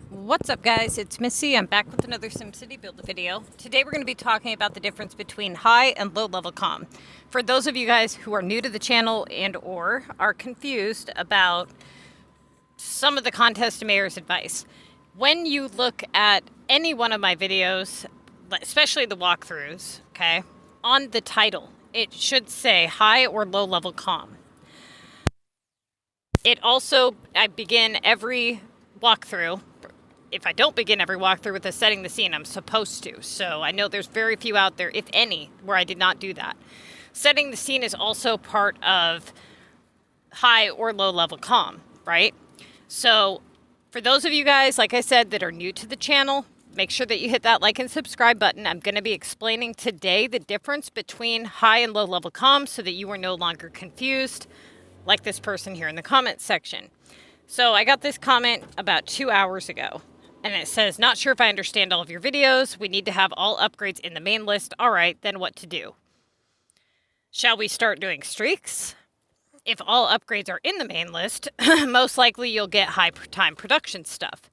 What's up, guys? It's Missy. I'm back with another SimCity build video. Today we're going to be talking about the difference between high and low level CoM. For those of you guys who are new to the channel and or are confused about some of the contest mayor's advice, when you look at any one of my videos, especially the walkthroughs, okay, on the title, it should say high or low level CoM. It also, I begin every walkthrough. If I don't begin every walkthrough with a setting the scene, I'm supposed to. So I know there's very few out there, if any, where I did not do that. Setting the scene is also part of high or low level CoM, right? So for those of you guys, like I said, that are new to the channel, make sure that you hit that like and subscribe button. I'm going to be explaining today the difference between high and low level CoM so that you are no longer confused, like this person here in the comments section. So I got this comment about 2 hours ago. And it says, not sure if I understand all of your videos. We need to have all upgrades in the main list. All right, then what to do? Shall we start doing streaks? If all upgrades are in the main list, most likely you'll get high time production stuff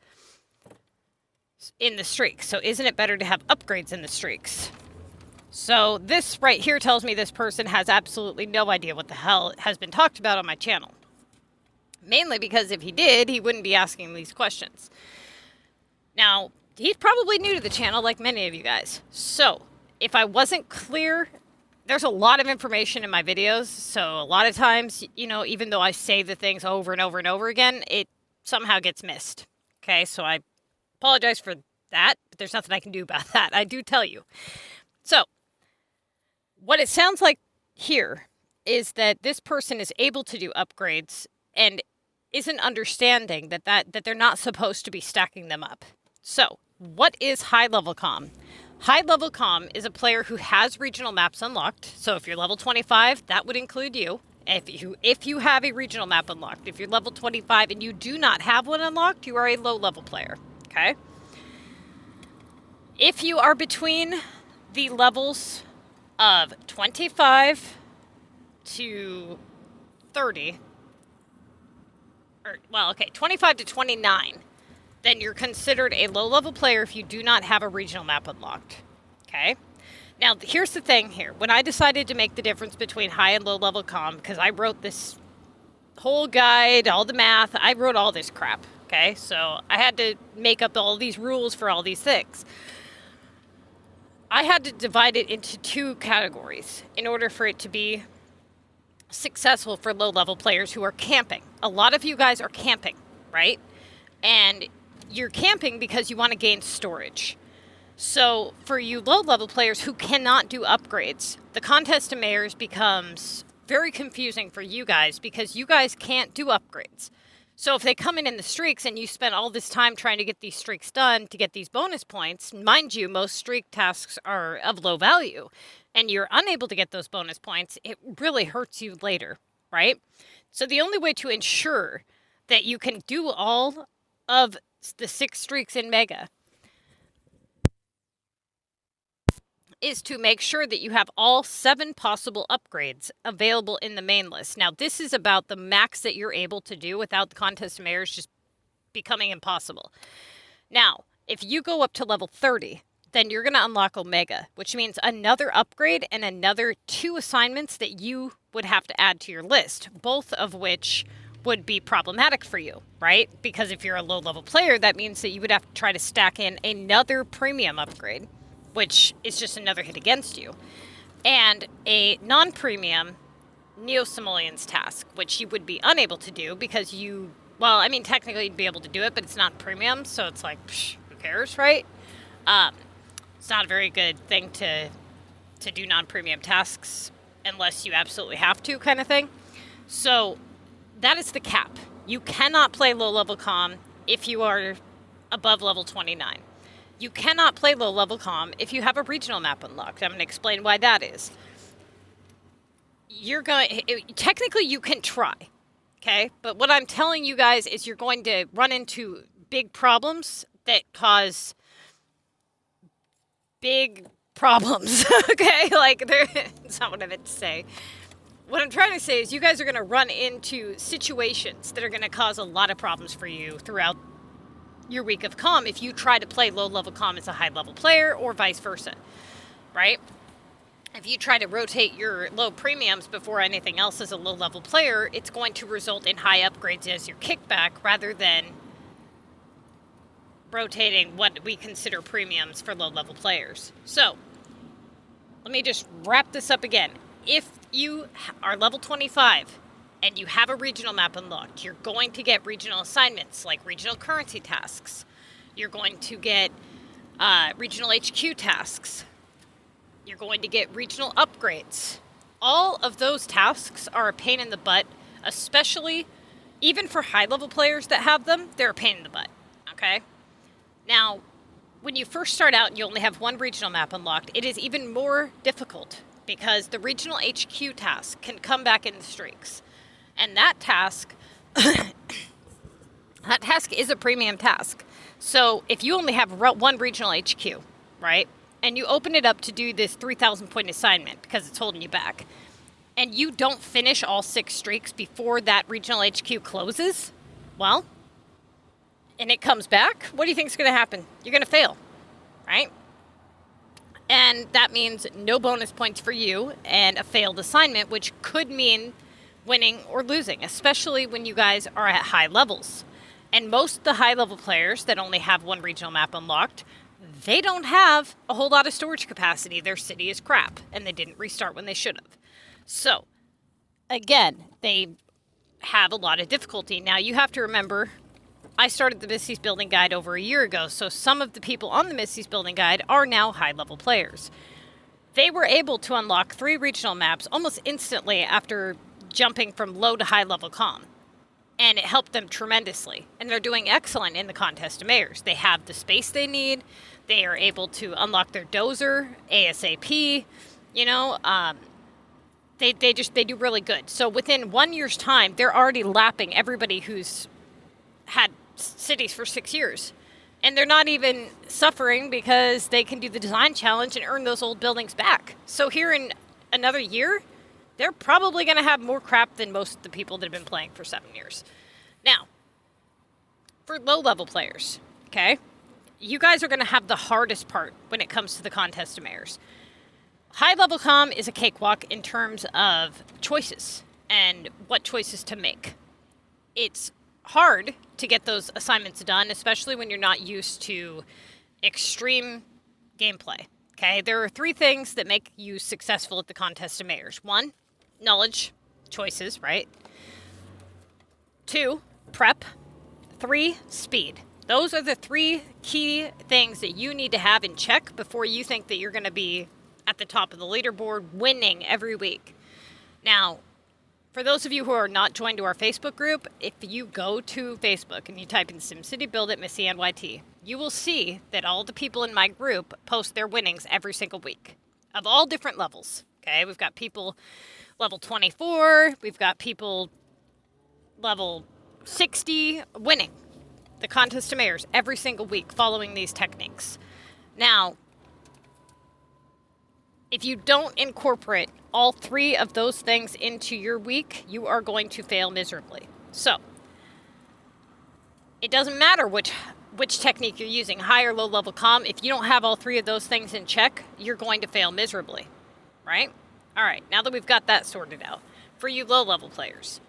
in the streaks. So isn't it better to have upgrades in the streaks? So this right here tells me this person has absolutely no idea what the hell has been talked about on my channel. Mainly because if he did, he wouldn't be asking these questions. Now, he's probably new to the channel, like many of you guys. So, if I wasn't clear, there's a lot of information in my videos. So, a lot of times, you know, even though I say the things over and over and over again, it somehow gets missed. Okay, so I apologize for that, but there's nothing I can do about that. I do tell you. So, what it sounds like here is that this person is able to do upgrades and isn't understanding that they're not supposed to be stacking them up. So, what is high-level CoM? High-level CoM is a player who has regional maps unlocked. So, if you're level 25, that would include you. If you have a regional map unlocked, if you're level 25 and you do not have one unlocked, you are a low-level player, okay? If you are between the levels of 25 to 30, well, okay, 25 to 29, then you're considered a low-level player if you do not have a regional map unlocked, okay? Now, here's the thing here. When I decided to make the difference between high and low-level CoM, because I wrote this whole guide, all the math, I wrote all this crap, okay? So I had to make up all these rules for all these things. I had to divide it into two categories in order for it to be successful for low-level players who are camping. A lot of you guys are camping, right? And you're camping because you want to gain storage. So for you low-level players who cannot do upgrades, the contest to mayors becomes very confusing for you guys because you guys can't do upgrades. So if they come in the streaks and you spend all this time trying to get these streaks done to get these bonus points, mind you, most streak tasks are of low value, and you're unable to get those bonus points, it really hurts you later, right? So the only way to ensure that you can do all of the 6 streaks in Mega is to make sure that you have all 7 possible upgrades available in the main list. Now, this is about the max that you're able to do without the contest mayors just becoming impossible. Now, if you go up to level 30, then you're going to unlock Omega, which means another upgrade and another 2 assignments that you would have to add to your list, both of which would be problematic for you, right? Because if you're a low-level player, that means that you would have to try to stack in another premium upgrade, which is just another hit against you, and a non-premium Neo-Simoleons task, which you would be unable to do because you, well, I mean, technically you'd be able to do it, but it's not premium, so it's like, psh, who cares, right? It's not a very good thing to do non-premium tasks unless you absolutely have to, kind of thing. So that is the cap. You cannot play low-level CoM if you are above level 29. You cannot play low-level CoM if you have a regional map unlocked. I'm going to explain why that is. Technically, you can try, okay? But what I'm telling you guys is you're going to run into big problems that cause big problems, okay? Like, that's not what I meant to say. What I'm trying to say is you guys are going to run into situations that are going to cause a lot of problems for you throughout your week of CoM if you try to play low-level CoM as a high-level player or vice versa, right? If you try to rotate your low premiums before anything else as a low-level player, it's going to result in high upgrades as your kickback rather than rotating what we consider premiums for low-level players. So, let me just wrap this up again. If you are level 25 and you have a regional map unlocked, you're going to get regional assignments like regional currency tasks. You're going to get regional HQ tasks. You're going to get regional upgrades. All of those tasks are a pain in the butt, especially even for high-level players that have them, they're a pain in the butt, okay? Now, when you first start out and you only have one regional map unlocked, it is even more difficult because the regional HQ task can come back in the streaks. And that task, that task is a premium task. So if you only have one regional HQ, right, and you open it up to do this 3,000 point assignment because it's holding you back, and you don't finish all 6 streaks before that regional HQ closes, well, and it comes back, what do you think is going to happen? You're going to fail, right? And that means no bonus points for you and a failed assignment, which could mean winning or losing, especially when you guys are at high levels. And most of the high-level players that only have one regional map unlocked, they don't have a whole lot of storage capacity. Their city is crap, and they didn't restart when they should have. So, again, they have a lot of difficulty. Now, you have to remember, I started the Missy's Building Guide over a year ago, so some of the people on the Missy's Building Guide are now high-level players. They were able to unlock 3 regional maps almost instantly after jumping from low to high-level CoM. And it helped them tremendously. And they're doing excellent in the Contest of Mayors. They have the space they need. They are able to unlock their dozer ASAP. You know, they do really good. So within 1 year's time, they're already lapping everybody who's had cities for 6 years. And they're not even suffering because they can do the design challenge and earn those old buildings back. So here in another year, they're probably going to have more crap than most of the people that have been playing for 7 years. Now, for low-level players, okay, you guys are going to have the hardest part when it comes to the Contest of Mayors. High-level CoM is a cakewalk in terms of choices and what choices to make. It's hard to get those assignments done, especially when you're not used to extreme gameplay. Okay, there are 3 things that make you successful at the Contest of Mayors. 1, knowledge, choices, right? 2, prep. 3, speed. Those are the 3 key things that you need to have in check before you think that you're going to be at the top of the leaderboard winning every week. Now, for those of you who are not joined to our Facebook group, if you go to Facebook and you type in SimCity Build It MissyanneTTVYT, you will see that all the people in my group post their winnings every single week of all different levels. Okay, we've got people level 24, we've got people level 60 winning the Contest of Mayors every single week following these techniques. Now, if you don't incorporate all 3 of those things into your week, you are going to fail miserably. So, it doesn't matter which technique you're using, high or low level CoM, if you don't have all 3 of those things in check, you're going to fail miserably, right? All right, now that we've got that sorted out, for you low level players,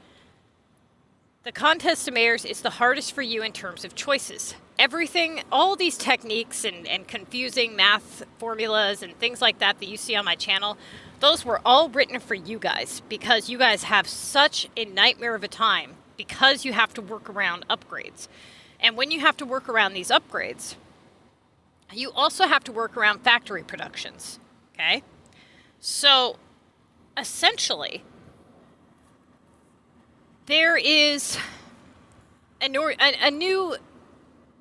the Contest of Mayors is the hardest for you in terms of choices. Everything, all these techniques and confusing math formulas and things like that you see on my channel, those were all written for you guys because you guys have such a nightmare of a time because you have to work around upgrades. And when you have to work around these upgrades, you also have to work around factory productions, okay? So, essentially, there is a new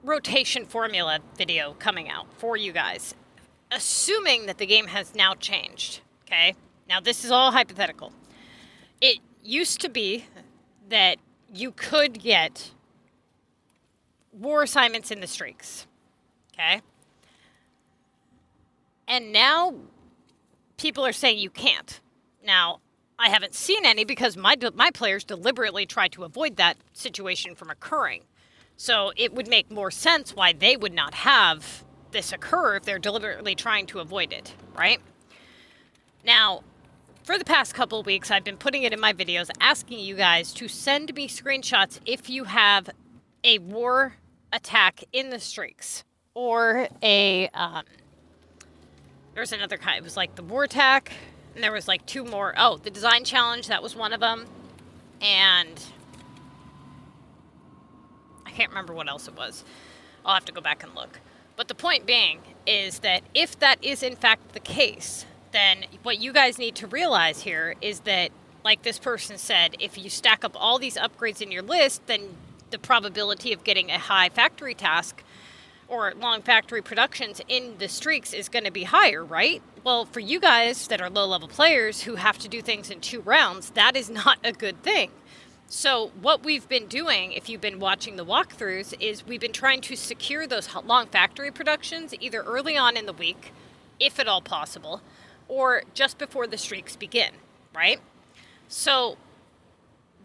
rotation formula video coming out for you guys, assuming that the game has now changed, okay? Now, this is all hypothetical. It used to be that you could get war assignments in the streaks, okay? And now people are saying you can't. Now, I haven't seen any because my players deliberately try to avoid that situation from occurring. So it would make more sense why they would not have this occur if they're deliberately trying to avoid it, right? Now, for the past couple of weeks, I've been putting it in my videos, asking you guys to send me screenshots if you have a war attack in the streaks, or a, there's another kind, it was like the war attack, and there was like two more. Oh, the design challenge, that was one of them, and I can't remember what else it was. I'll have to go back and look. But the point being is that if that is in fact the case, then what you guys need to realize here is that, like this person said, if you stack up all these upgrades in your list, then the probability of getting a high factory task or long factory productions in the streaks is going to be higher, right? Well, for you guys that are low-level players who have to do things in 2 rounds, that is not a good thing. So what we've been doing, if you've been watching the walkthroughs, is we've been trying to secure those long factory productions either early on in the week, if at all possible, or just before the streaks begin, right? So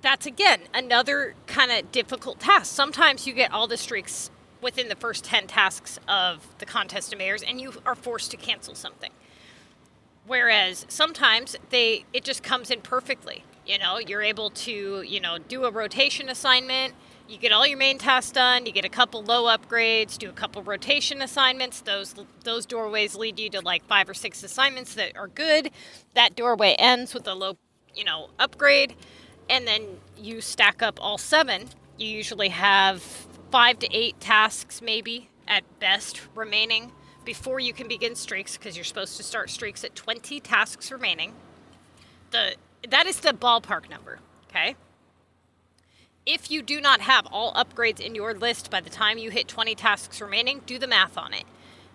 that's, again, another kind of difficult task. Sometimes you get all the streaks within the first 10 tasks of the contest of mayors, and you are forced to cancel something. Whereas sometimes it just comes in perfectly. You know, you're able to, do a rotation assignment, you get all your main tasks done, you get a couple low upgrades, do a couple rotation assignments. Those doorways lead you to like 5 or 6 assignments that are good. That doorway ends with a low, upgrade. And then you stack up all 7. You usually have 5 to 8 tasks maybe at best remaining before you can begin streaks, because you're supposed to start streaks at 20 tasks remaining. That is the ballpark number, okay? If you do not have all upgrades in your list by the time you hit 20 tasks remaining, do the math on it.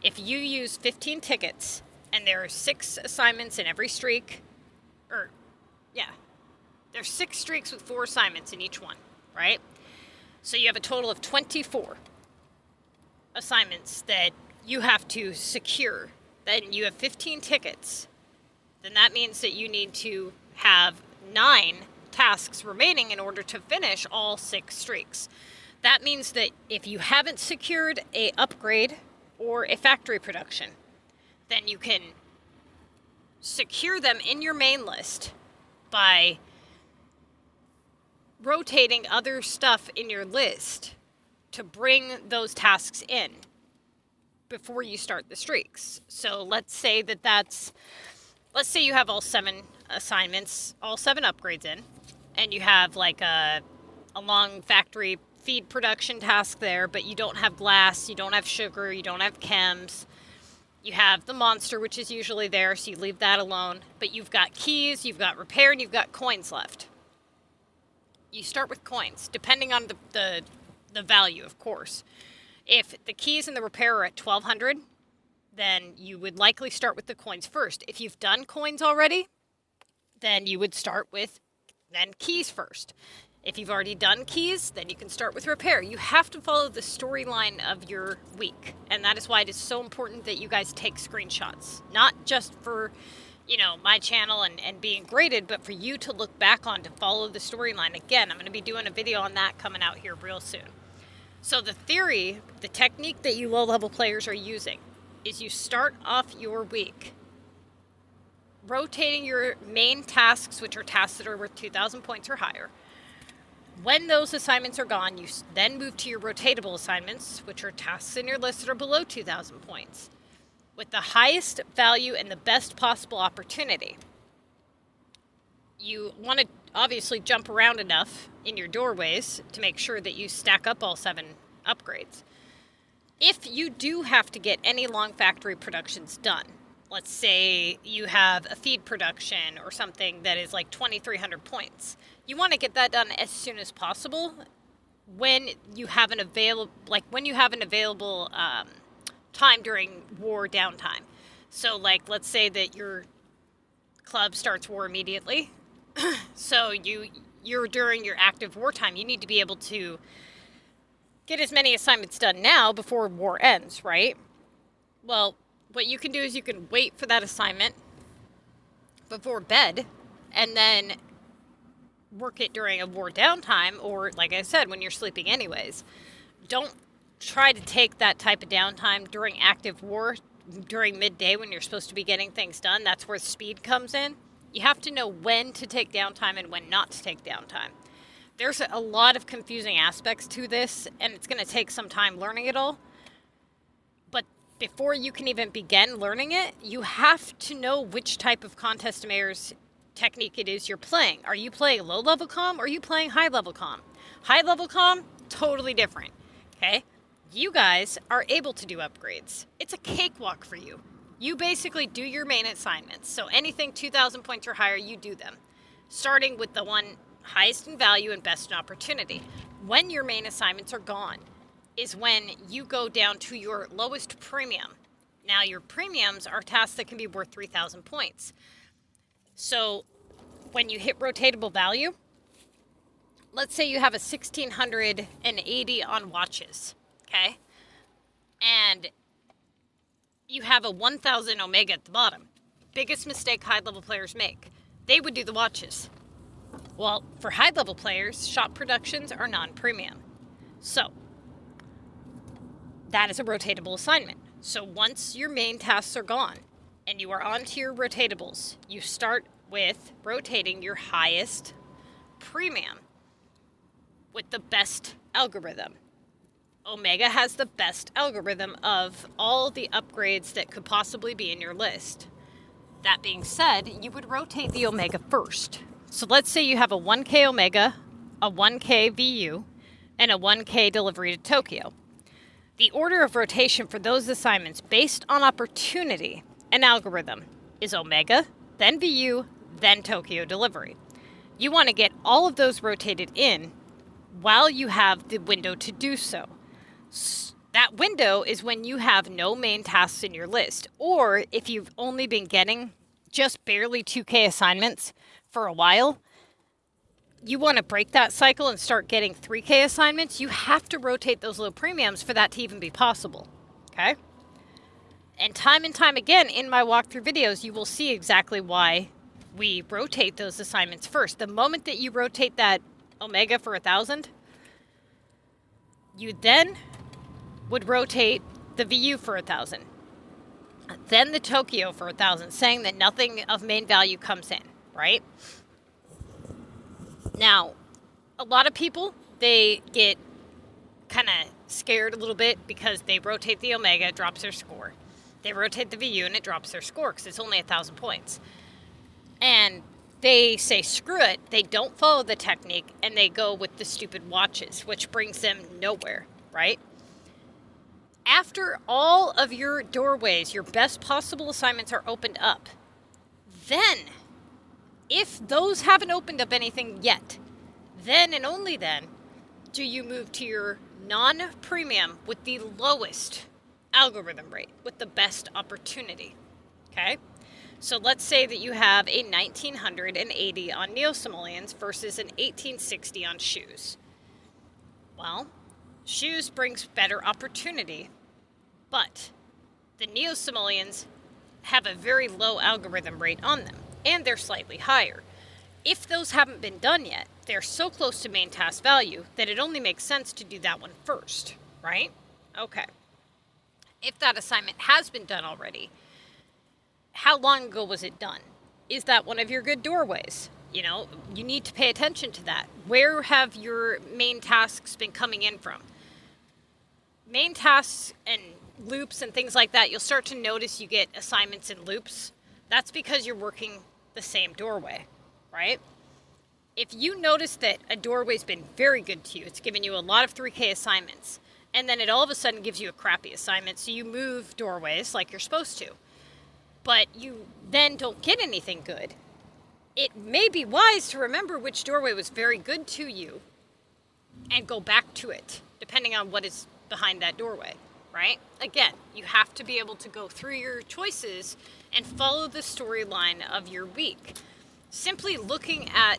If you use 15 tickets and there are 6 assignments in every streak, there's 6 streaks with 4 assignments in each one, right? So you have a total of 24 assignments that you have to secure. Then you have 15 tickets. Then that means that you need to have 9 tasks remaining in order to finish all 6 streaks. That means that if you haven't secured a upgrade or a factory production, then you can secure them in your main list by rotating other stuff in your list to bring those tasks in before you start the streaks. So let's say you have all 7 assignments, all 7 upgrades in, and you have like a long factory feed production task there, but you don't have glass, you don't have sugar, you don't have chems. You have the monster, which is usually there, so you leave that alone. But you've got keys, you've got repair, and you've got coins left. You start with coins, depending on the value, of course. If the keys and the repair are at 1,200, then you would likely start with the coins first. If you've done coins already, then you would start with then keys first. If you've already done keys, then you can start with repair. You have to follow the storyline of your week. And that is why it is so important that you guys take screenshots. Not just for, my channel and being graded, but for you to look back on to follow the storyline. Again, I'm going to be doing a video on that coming out here real soon. So the technique that you low-level players are using is you start off your week rotating your main tasks, which are tasks that are worth 2,000 points or higher. When those assignments are gone, you then move to your rotatable assignments, which are tasks in your list that are below 2,000 points, with the highest value and the best possible opportunity. You want to obviously jump around enough in your doorways to make sure that you stack up all 7 upgrades. If you do have to get any long factory productions done, let's say you have a feed production or something that is like 2,300 points, you want to get that done as soon as possible when you have an available time during war downtime. So like, let's say that your club starts war immediately. So you're during your active wartime, you need to be able to get as many assignments done now before war ends, right? Well, what you can do is you can wait for that assignment before bed and then work it during a war downtime, or like I said, when you're sleeping anyways. Don't try to take that type of downtime during active war, during midday when you're supposed to be getting things done. That's where speed comes in. You have to know when to take downtime and when not to take downtime. There's a lot of confusing aspects to this, and it's going to take some time learning it all. But before you can even begin learning it, you have to know which type of contest mayor's technique it is you're playing. Are you playing low-level CoM or are you playing high-level CoM? High-level CoM, totally different, okay? You guys are able to do upgrades. It's a cakewalk for you. You basically do your main assignments. So anything 2,000 points or higher, you do them. Starting with the one highest in value and best in opportunity. When your main assignments are gone is when you go down to your lowest premium. Now your premiums are tasks that can be worth 3,000 points. So when you hit rotatable value, let's say you have a 1,680 on watches, okay? And you have a 1,000 Omega at the bottom. Biggest mistake high-level players make. They would do the watches. Well, for high-level players, shop productions are non-premium. So, that is a rotatable assignment. So once your main tasks are gone and you are on to your rotatables, you start with rotating your highest premium with the best algorithm. Omega has the best algorithm of all the upgrades that could possibly be in your list. That being said, you would rotate the Omega first. So let's say you have a 1K Omega, a 1K VU, and a 1K delivery to Tokyo. The order of rotation for those assignments based on opportunity and algorithm is Omega, then VU, then Tokyo delivery. You want to get all of those rotated in while you have the window to do so. That window is when you have no main tasks in your list, or if you've only been getting just barely 2K assignments for a while, you want to break that cycle and start getting 3K assignments. You have to rotate those low premiums for that to even be possible, okay? And time again in my walkthrough videos, you will see exactly why we rotate those assignments first. The moment that you rotate that Omega for 1,000, you then would rotate the VU for 1,000, then the Tokyo for 1,000, saying that nothing of main value comes in, right? Now, a lot of people, they get kind of scared a little bit because they rotate the Omega, it drops their score. They rotate the VU and it drops their score because it's only 1,000 points. And they say, screw it, they don't follow the technique, and they go with the stupid watches, which brings them nowhere, right? After all of your doorways, your best possible assignments are opened up, then, if those haven't opened up anything yet, then and only then do you move to your non-premium with the lowest algorithm rate, with the best opportunity, okay? So let's say that you have a 1,980 on neo-simoleons versus an 1,860 on shoes. Well, shoes brings better opportunity, but the neo-simoleons have a very low algorithm rate on them, and they're slightly higher. If those haven't been done yet, they're so close to main task value that it only makes sense to do that one first, right? Okay. If that assignment has been done already, how long ago was it done? Is that one of your good doorways? You know, you need to pay attention to that. Where have your main tasks been coming in from? Main tasks and loops and things like that, you'll start to notice you get assignments in loops. That's because you're working the same doorway, right? If you notice that a doorway's been very good to you, it's given you a lot of 3K assignments, and then it all of a sudden gives you a crappy assignment, so you move doorways like you're supposed to, but you then don't get anything good, it may be wise to remember which doorway was very good to you and go back to it, depending on what is behind that doorway, right? Again, you have to be able to go through your choices and follow the storyline of your week. Simply looking at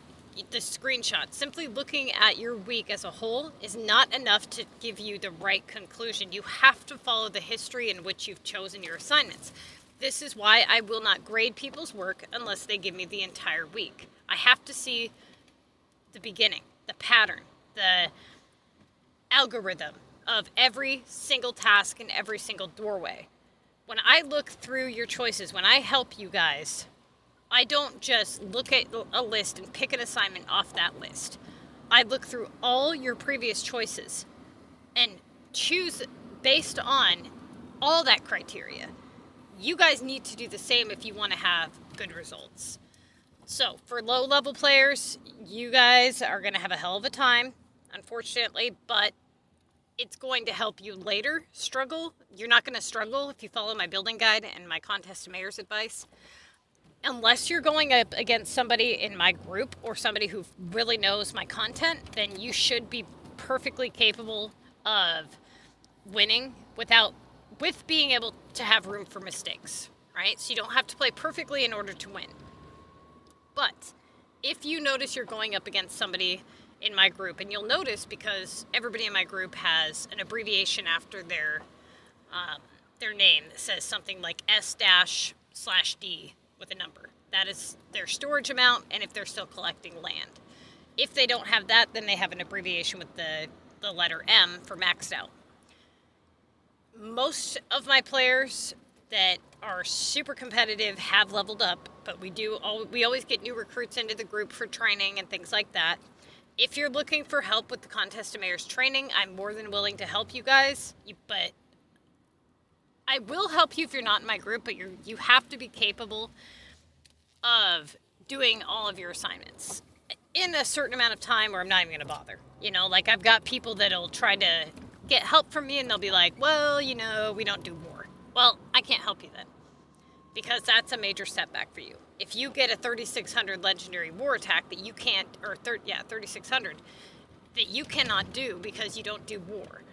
the screenshot, simply looking at your week as a whole is not enough to give you the right conclusion. You have to follow the history in which you've chosen your assignments. This is why I will not grade people's work unless they give me the entire week. I have to see the beginning, the pattern, the algorithm of every single task and every single doorway. When I look through your choices, when I help you guys, I don't just look at a list and pick an assignment off that list. I look through all your previous choices and choose based on all that criteria. You guys need to do the same if you want to have good results. So for low-level players, you guys are going to have a hell of a time, unfortunately, but it's going to help you later struggle. You're not going to struggle if you follow my building guide and my contest to mayor's advice. Unless you're going up against somebody in my group or somebody who really knows my content, then you should be perfectly capable of winning with being able to have room for mistakes, right? So you don't have to play perfectly in order to win. But if you notice you're going up against somebody in my group, and you'll notice because everybody in my group has an abbreviation after their name that says something like S-/D with a number. That is their storage amount, and if they're still collecting land. If they don't have that, then they have an abbreviation with the letter M for maxed out. Most of my players that are super competitive have leveled up, but we always get new recruits into the group for training and things like that. If you're looking for help with the Contest to Mayor's training, I'm more than willing to help you guys. But I will help you if you're not in my group, but you have to be capable of doing all of your assignments in a certain amount of time, or I'm not even going to bother. Like I've got people that'll try to get help from me, and they'll be like, well, we don't do war. Well, I can't help you then, because that's a major setback for you. If you get a 3600 legendary war attack that you can't, 3600, that you cannot do because you don't do war,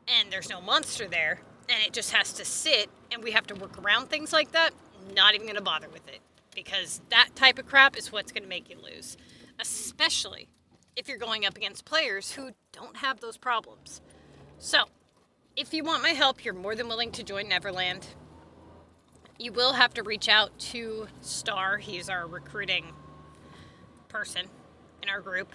and there's no monster there, and it just has to sit, and we have to work around things like that, not even going to bother with it, because that type of crap is what's going to make you lose, especially if you're going up against players who don't have those problems. So, if you want my help, you're more than willing to join Neverland. You will have to reach out to Star. He's our recruiting person in our group.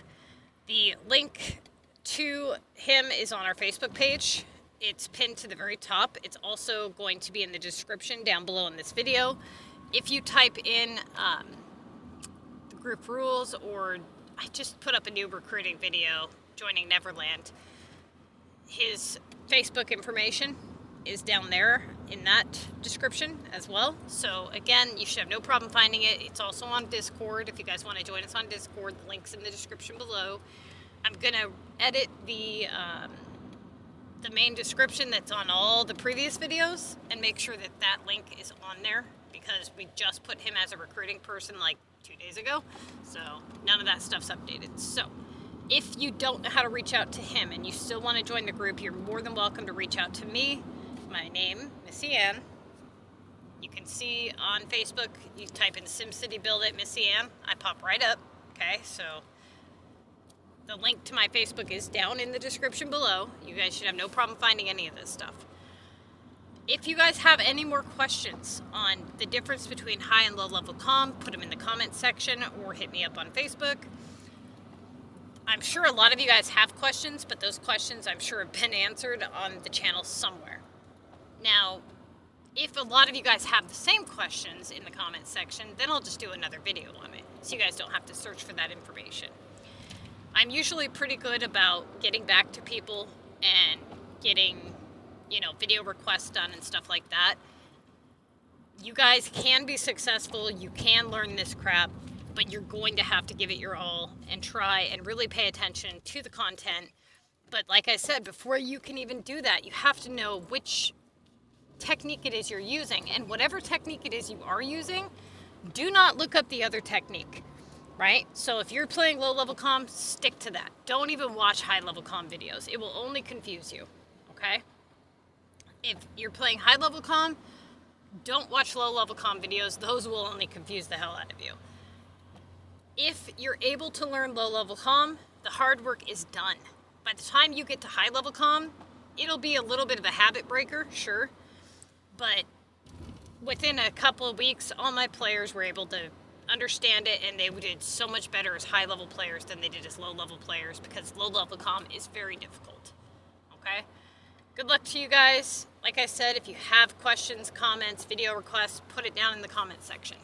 The link to him is on our Facebook page. It's pinned to the very top. It's also going to be in the description down below in this video. If you type in the group rules, or I just put up a new recruiting video, joining Neverland, his Facebook information is down there in that description as well. So again, you should have no problem finding it. It's also on Discord. If you guys want to join us on Discord, the link's in the description below. I'm gonna edit the main description that's on all the previous videos and make sure that link is on there, because we just put him as a recruiting person like 2 days ago. So none of that stuff's updated. So if you don't know how to reach out to him and you still want to join the group, you're more than welcome to reach out to me. My name, MissyAnne. You can see on Facebook, you type in SimCity Build It, MissyAnne. I pop right up, okay? So the link to my Facebook is down in the description below. You guys should have no problem finding any of this stuff. If you guys have any more questions on the difference between high and low level CoM, put them in the comments section or hit me up on Facebook. I'm sure a lot of you guys have questions, but those questions I'm sure have been answered on the channel somewhere. Now, if a lot of you guys have the same questions in the comments section, then I'll just do another video on it, so you guys don't have to search for that information. I'm usually pretty good about getting back to people and getting, video requests done and stuff like that. You guys can be successful, you can learn this crap, but you're going to have to give it your all and try and really pay attention to the content. But like I said, before you can even do that, you have to know which technique it is you're using, and whatever technique it is you are using, do not look up the other technique, right? So if you're playing low level CoM, stick to that. Don't even watch high level CoM videos. It will only confuse you, okay? If you're playing high level CoM, don't watch low level CoM videos. Those will only confuse the hell out of you. If you're able to learn low level CoM, the hard work is done. By the time you get to high level CoM, it'll be a little bit of a habit breaker, sure. But within a couple of weeks, all my players were able to understand it, and they did so much better as high-level players than they did as low-level players, because low-level CoM is very difficult, okay? Good luck to you guys. Like I said, if you have questions, comments, video requests, put it down in the comment section.